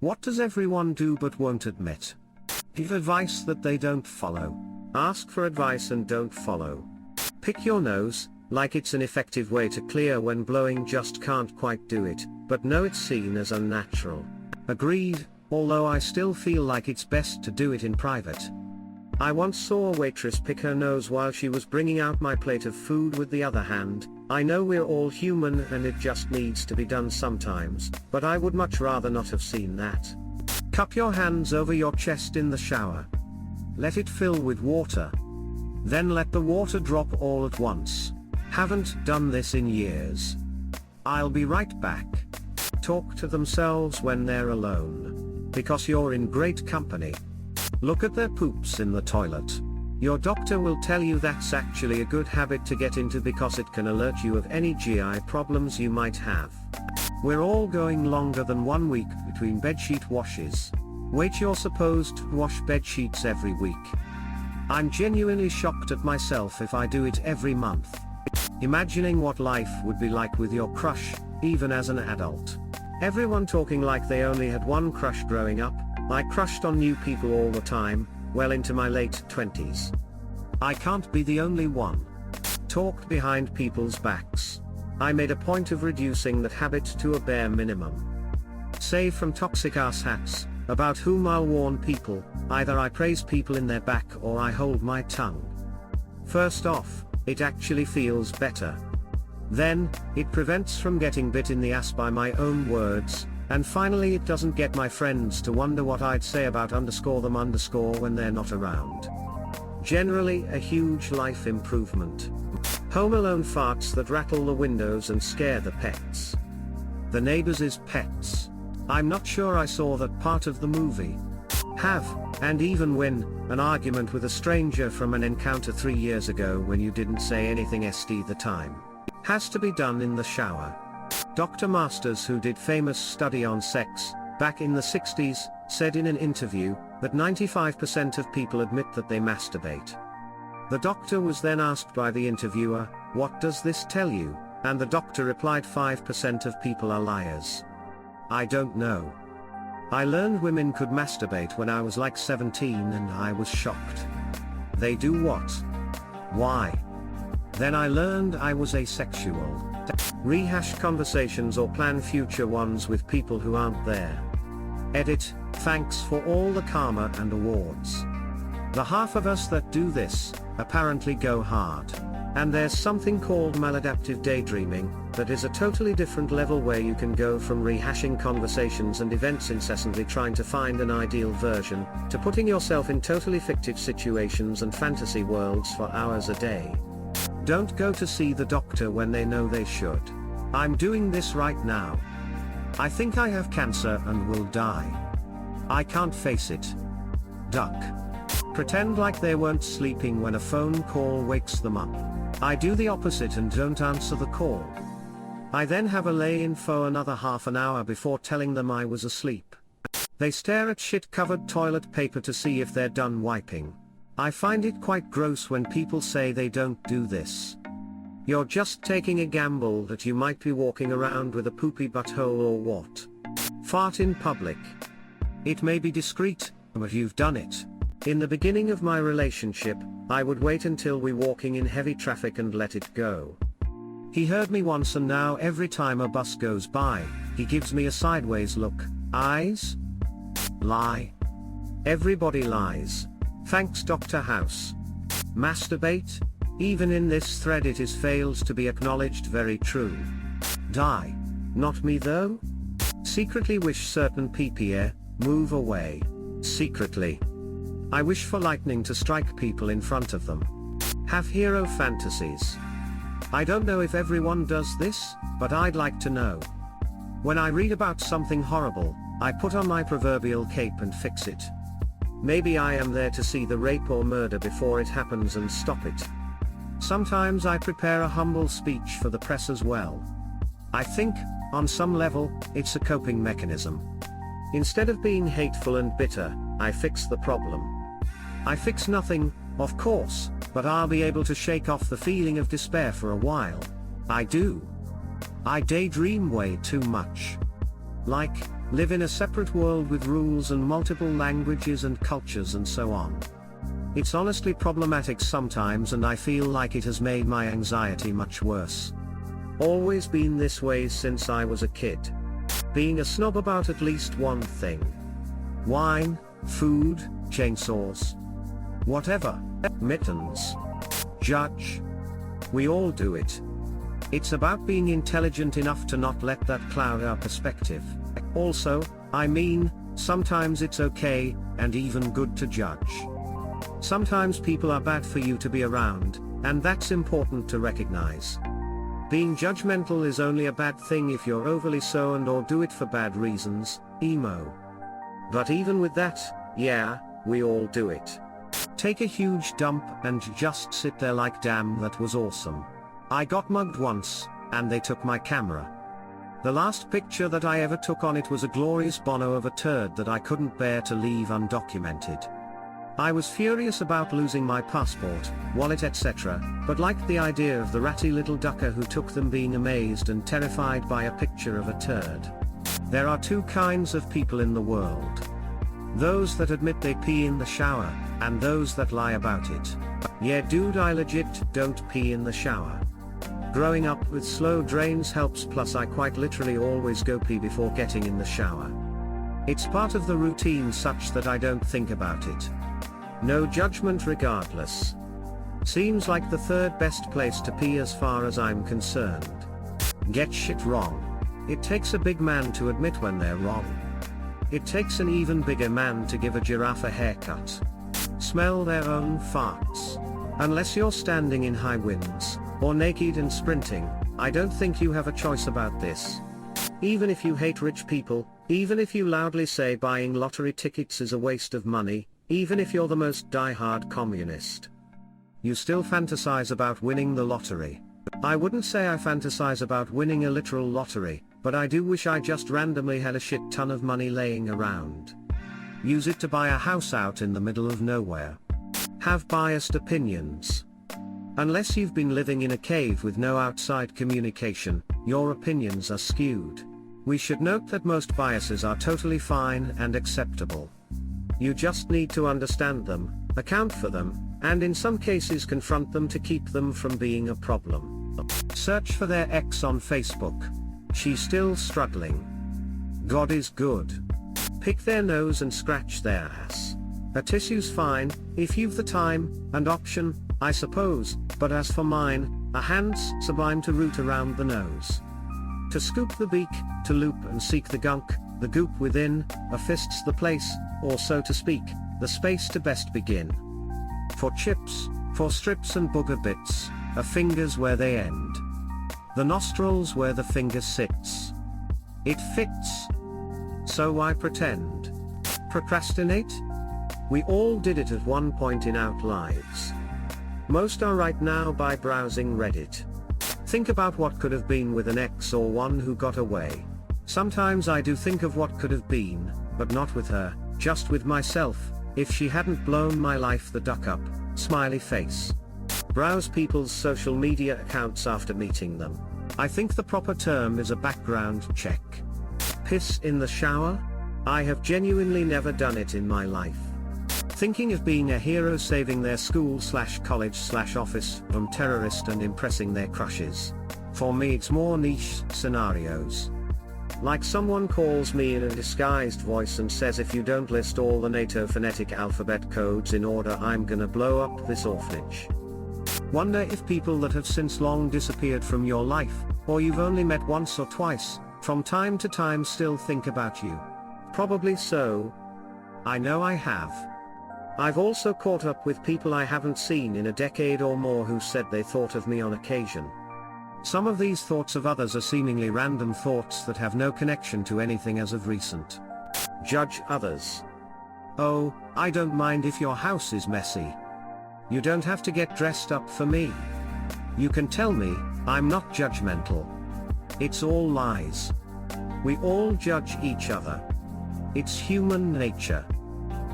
What does everyone do but won't admit? Give advice that they don't follow. Ask for advice and don't follow. Pick your nose, like it's an effective way to clear when blowing just can't quite do it, but know it's seen as unnatural. Agreed, although I still feel like it's best to do it in private. I once saw a waitress pick her nose while she was bringing out my plate of food with the other hand. I know we're all human and it just needs to be done sometimes, but I would much rather not have seen that. Cup your hands over your chest in the shower. Let it fill with water. Then let the water drop all at once. Haven't done this in years. I'll be right back. Talk to themselves when they're alone. Because you're in great company. Look at their poops in the toilet. Your doctor will tell you that's actually a good habit to get into because it can alert you of any GI problems you might have. We're all going longer than 1 week between bedsheet washes. Wait, you're supposed to wash bedsheets every week. I'm genuinely shocked at myself if I do it every month. Imagining what life would be like with your crush, even as an adult. Everyone talking like they only had one crush growing up. I crushed on new people all the time, well into my late 20s. I can't be the only one. Talked behind people's backs. I made a point of reducing that habit to a bare minimum. Save from toxic ass hats, about whom I'll warn people, either I praise people in their back or I hold my tongue. First off, it actually feels better. Then, it prevents from getting bit in the ass by my own words. And finally, it doesn't get my friends to wonder what I'd say about _them_ when they're not around. Generally a huge life improvement. Home Alone farts that rattle the windows and scare the pets. The neighbors' pets. I'm not sure I saw that part of the movie. Have, and even win, an argument with a stranger from an encounter 3 years ago when you didn't say anything the time. Has to be done in the shower. Dr. Masters, who did famous study on sex, back in the 60s, said in an interview, that 95% of people admit that they masturbate. The doctor was then asked by the interviewer, "What does this tell you?" And the doctor replied, 5% of people are liars. I don't know. I learned women could masturbate when I was like 17 and I was shocked. They do what? Why? Then I learned I was asexual. Rehash conversations or plan future ones with people who aren't there. Edit, thanks for all the karma and awards. The half of us that do this, apparently go hard. And there's something called maladaptive daydreaming, that is a totally different level where you can go from rehashing conversations and events incessantly trying to find an ideal version, to putting yourself in totally fictive situations and fantasy worlds for hours a day. Don't go to see the doctor when they know they should. I'm doing this right now. I think I have cancer and will die. I can't face it. Duck. Pretend like they weren't sleeping when a phone call wakes them up. I do the opposite and don't answer the call. I then have a lay-in for another half an hour before telling them I was asleep. They stare at shit-covered toilet paper to see if they're done wiping. I find it quite gross when people say they don't do this. You're just taking a gamble that you might be walking around with a poopy butthole or what. Fart in public. It may be discreet, but you've done it. In the beginning of my relationship, I would wait until we walking in heavy traffic and let it go. He heard me once and now every time a bus goes by, he gives me a sideways look. Eyes? Lie. Everybody lies. Thanks Dr. House. Masturbate? Even in this thread it is fails to be acknowledged. Very true. Die. Not me though? Secretly wish certain PPA, move away. Secretly. I wish for lightning to strike people in front of them. Have hero fantasies. I don't know if everyone does this, but I'd like to know. When I read about something horrible, I put on my proverbial cape and fix it. Maybe I am there to see the rape or murder before it happens and stop it. Sometimes I prepare a humble speech for the press as well. I think, on some level, it's a coping mechanism. Instead of being hateful and bitter, I fix the problem. I fix nothing, of course, but I'll be able to shake off the feeling of despair for a while. I do. I daydream way too much. Like, live in a separate world with rules and multiple languages and cultures and so on. It's honestly problematic sometimes, and I feel like it has made my anxiety much worse. Always been this way since I was a kid. Being a snob about at least one thing. Wine, food, chainsaws. Whatever. Mittens. Judge. We all do it. It's about being intelligent enough to not let that cloud our perspective. Also, I mean, sometimes it's okay, and even good to judge. Sometimes people are bad for you to be around, and that's important to recognize. Being judgmental is only a bad thing if you're overly so and or do it for bad reasons, emo. But even with that, yeah, we all do it. Take a huge dump and just sit there like, damn, that was awesome. I got mugged once, and they took my camera. The last picture that I ever took on it was a glorious bono of a turd that I couldn't bear to leave undocumented. I was furious about losing my passport, wallet, etc., but liked the idea of the ratty little ducker who took them being amazed and terrified by a picture of a turd. There are two kinds of people in the world. Those that admit they pee in the shower, and those that lie about it. Yeah dude, I legit don't pee in the shower. Growing up with slow drains helps, plus I quite literally always go pee before getting in the shower. It's part of the routine such that I don't think about it. No judgment regardless. Seems like the third best place to pee as far as I'm concerned. Get shit wrong. It takes a big man to admit when they're wrong. It takes an even bigger man to give a giraffe a haircut. Smell their own farts. Unless you're standing in high winds, or naked and sprinting, I don't think you have a choice about this. Even if you hate rich people, even if you loudly say buying lottery tickets is a waste of money, even if you're the most die-hard communist, you still fantasize about winning the lottery. I wouldn't say I fantasize about winning a literal lottery, but I do wish I just randomly had a shit ton of money laying around. Use it to buy a house out in the middle of nowhere. Have biased opinions. Unless you've been living in a cave with no outside communication, your opinions are skewed. We should note that most biases are totally fine and acceptable. You just need to understand them, account for them, and in some cases confront them to keep them from being a problem. Search for their ex on Facebook. She's still struggling. God is good. Pick their nose and scratch their ass. A tissue's fine, if you've the time and option, I suppose, but as for mine, a hand's sublime to root around the nose. To scoop the beak, to loop and seek the gunk, the goop within, a fist's the place, or so to speak, the space to best begin. For chips, for strips and booger bits, a finger's where they end. The nostrils where the finger sits. It fits. So why pretend? Procrastinate? We all did it at one point in our lives. Most are right now by browsing Reddit. Think about what could have been with an ex or one who got away. Sometimes I do think of what could have been, but not with her, just with myself, if she hadn't blown my life the duck up, smiley face. Browse people's social media accounts after meeting them. I think the proper term is a background check. Piss in the shower? I have genuinely never done it in my life. Thinking of being a hero saving their school/college/office from terrorist and impressing their crushes. For me it's more niche scenarios. Like someone calls me in a disguised voice and says, if you don't list all the NATO phonetic alphabet codes in order, I'm gonna blow up this orphanage. Wonder if people that have since long disappeared from your life, or you've only met once or twice, from time to time still think about you. Probably so. I know I have. I've also caught up with people I haven't seen in a decade or more who said they thought of me on occasion. Some of these thoughts of others are seemingly random thoughts that have no connection to anything as of recent. Judge others. Oh, I don't mind if your house is messy. You don't have to get dressed up for me. You can tell me, I'm not judgmental. It's all lies. We all judge each other. It's human nature.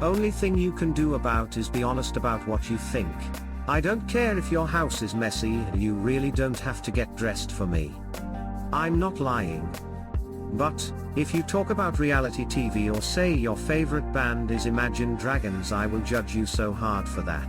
Only thing you can do about is be honest about what you think. I don't care if your house is messy, you really don't have to get dressed for me. I'm not lying. But, if you talk about reality TV or say your favorite band is Imagine Dragons, I will judge you so hard for that.